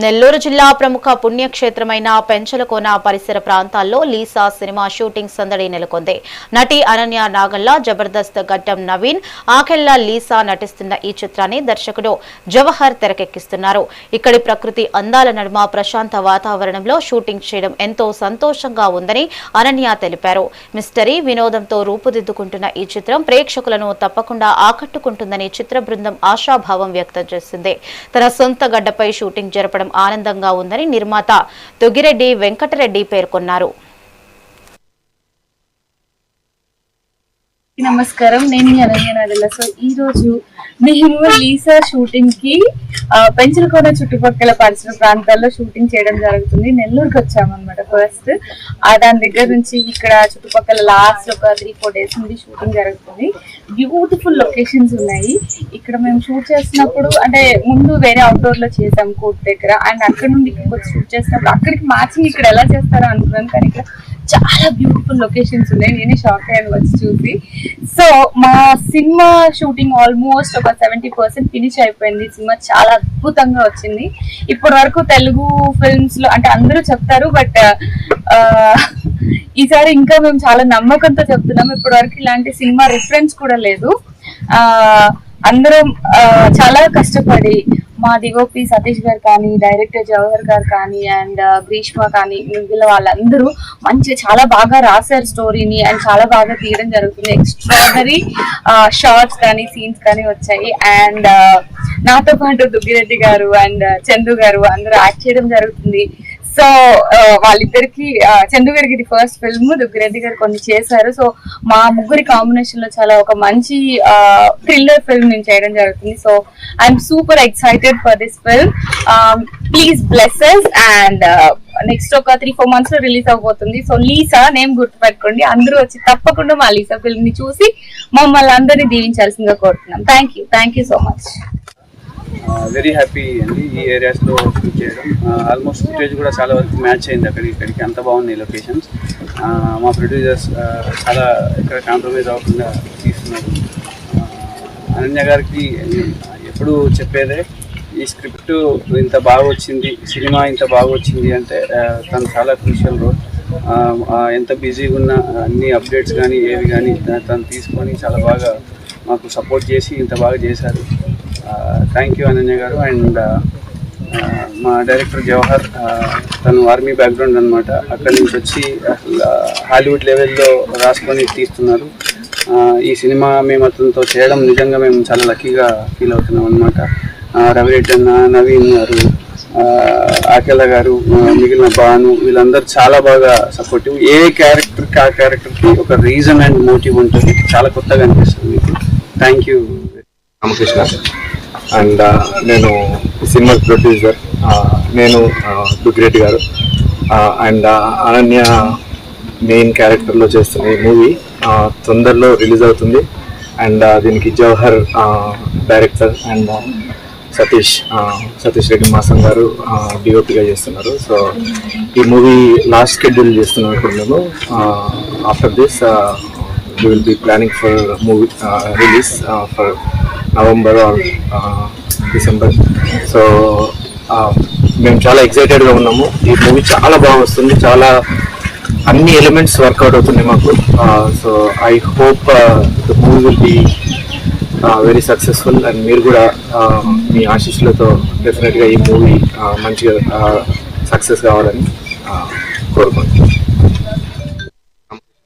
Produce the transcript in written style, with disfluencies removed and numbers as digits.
నెల్లూరు జిల్లా ప్రముఖ పుణ్యక్షేత్రమైన పెంచలకోన పరిసర ప్రాంతాల్లో లీసా సినిమా షూటింగ్ సందడి నెలకొంది. నటి అనన్య నాగల్ల, జబర్దస్త్ గడ్డం నవీన్, ఆకెళ్ల లీసా నటిస్తున్న ఈ చిత్రాన్ని దర్శకుడు జవహర్ తెరకెక్కిస్తున్నారు. ఇక్కడి ప్రకృతి అందాల నడుమ ప్రశాంత వాతావరణంలో షూటింగ్ చేయడం ఎంతో సంతోషంగా ఉందని అనన్య తెలిపారు. మిస్టరీ వినోదంతో రూపుదిద్దుకుంటున్న ఈ చిత్రం ప్రేక్షకులను తప్పకుండా ఆకట్టుకుంటుందని చిత్ర బృందం ఆశాభావం వ్యక్తం చేసింది. తన సొంత గడ్డపై షూటింగ్ జరపడం ఆనందంగా ఉందని నిర్మాత తొగిరెడ్డి వెంకటరెడ్డి పేర్కొన్నారు. నమస్కారం, నేను అనన్య నాగల్ల. సో ఈ రోజు మేము లీసా షూటింగ్ కి పెంచలకోన చుట్టుపక్కల పరిసర ప్రాంతాల్లో షూటింగ్ చేయడం జరుగుతుంది. నెల్లూరుకి వచ్చామన్నమాట. ఫస్ట్ దాని దగ్గర నుంచి ఇక్కడ చుట్టుపక్కల లాస్ట్ ఒక 3-4 days నుండి షూటింగ్ జరుగుతుంది. బ్యూటిఫుల్ లొకేషన్స్ ఉన్నాయి. ఇక్కడ మేము షూట్ చేసినప్పుడు అంటే ముందు వేరే అవుట్డోర్ లో చేసాం కోర్ట్ దగ్గర, అండ్ అక్కడ నుండి ఇక్కడికి వచ్చి షూట్ చేసినప్పుడు అక్కడికి మ్యాచింగ్ ఇక్కడ ఎలా చేస్తారో అనుకున్నాను, కానీ ఇక్కడ చాలా బ్యూటిఫుల్ లొకేషన్స్ ఉన్నాయి. నేనే షాక్ అయ్యాను వచ్చి చూసి. సో మా సినిమా షూటింగ్ ఆల్మోస్ట్ ఒక 70% ఫినిష్ అయిపోయింది. సినిమా చాలా అద్భుతంగా వచ్చింది. ఇప్పటి వరకు తెలుగు ఫిల్మ్స్ లో అంటే అందరూ చెప్తారు, బట్ ఈసారి ఇంకా మేము చాలా నమ్మకంతో చెప్తున్నాం. ఇప్పటి వరకు ఇలాంటి సినిమా రిఫరెన్స్ కూడా లేదు. అందరం చాలా కష్టపడి మా డిఓపి సతీష్ గారు కానీ, డైరెక్టర్ జవహర్ గారు కానీ, అండ్ గ్రీష్మ కానీ, మిగిలిన వాళ్ళందరూ చాలా బాగా రాశారు స్టోరీని, అండ్ చాలా బాగా తీయడం జరుగుతుంది. ఎక్స్ట్రాడనరీ షార్ట్స్ కానీ సీన్స్ కానీ వచ్చాయి. అండ్ నాతో పాటు దుగ్గిరెడ్డి గారు అండ్ చందు గారు అందరూ యాక్ట్ చేయడం జరుగుతుంది. సో వాళ్ళిద్దరికి, చందు గారికి ఇది ఫస్ట్ ఫిల్మ్, దుగ్గిరెడ్డి గారు కొన్ని చేశారు. సో మా ముగ్గురి కాంబినేషన్ లో చాలా ఒక మంచి థ్రిల్లర్ ఫిల్మ్ నేను చేయడం జరుగుతుంది. So I'm super excited for this film. Please bless us. And next ఒక 3-4 months లో రిలీజ్ అవబోతుంది. సో లీసా నేమ్ గుర్తుపెట్టుకోండి. అందరూ వచ్చి తప్పకుండా మా లీసా ఫిల్మ్ ని చూసి మమ్మల్ని అందరినీ దీవించాల్సిందిగా కోరుతున్నాం. Thank you so much. Very happy అండి ఈ ఏరియాస్లో షూట్ చేయడం. ఆల్మోస్ట్ ఫుటేజ్ కూడా చాలా వరకు మ్యాచ్ అయింది. ఇక్కడికి అంత బాగున్నాయి లొకేషన్స్. మా ప్రొడ్యూసర్స్ చాలా ఇక్కడ కాంప్రమైజ్ అవ్వకుండా తీస్తున్నారు. అనన్య గారికి ఎప్పుడు చెప్పేదే, ఈ స్క్రిప్ట్ ఇంత బాగా వచ్చింది, సినిమా ఇంత బాగా వచ్చింది అంటే తను చాలా క్రూషియల్ రోల్. ఎంత బిజీగా ఉన్న అన్ని అప్డేట్స్ కానీ ఏవి కానీ తను తీసుకొని చాలా బాగా మాకు సపోర్ట్ చేసి ఇంత బాగా చేశారు. థ్యాంక్ యూ అనన్య గారు. అండ్ మా డైరెక్టర్ జవహర్, తను ఆర్మీ బ్యాక్గ్రౌండ్ అనమాట. అక్కడి నుంచి వచ్చి హాలీవుడ్ లెవెల్లో రాసుకొని తీస్తున్నారు. ఈ సినిమా మేము అతనితో చేయడం నిజంగా మేము చాలా లక్కీగా ఫీల్ అవుతున్నాం అనమాట. రవిరెడ్డి అన్న, నవీన్ గారు, ఆకెళ్ళ గారు, మిగిలిన భాను, వీళ్ళందరూ చాలా బాగా సపోర్టివ్. ఏ క్యారెక్టర్కి ఆ క్యారెక్టర్కి ఒక రీజన్ అండ్ మోటివ్ ఉంటుంది. చాలా కొత్తగా అనిపిస్తుంది మీకు. Thank you. రామకృష్ణ అండ్ నేను సినిమా ప్రొడ్యూసర్. నేను దుగ్గిరెడ్డి గారు అండ్ అనన్య మెయిన్ క్యారెక్టర్లో చేస్తున్న ఈ మూవీ తొందరలో రిలీజ్ అవుతుంది. అండ్ దీనికి జవహర్ డైరెక్టర్ అండ్ సతీష్ రెడ్డి మాసం గారు డిఓపిగా చేస్తున్నారు. సో ఈ మూవీ లాస్ట్ షెడ్యూల్ చేస్తున్నాం ఇప్పుడు మేము. After this we will be planning for movie release for November or December. So మేము చాలా ఎక్సైటెడ్గా ఉన్నాము. ఈ మూవీ చాలా బాగా వస్తుంది. చాలా అన్ని ఎలిమెంట్స్ వర్కౌట్ అవుతున్నాయి మాకు. So I hope the movie will be very successful. And మీరు కూడా మీ ఆశీస్సులతో డెఫినెట్గా ఈ మూవీ మంచిగా సక్సెస్ కావాలని కోరుకుంటున్నాను.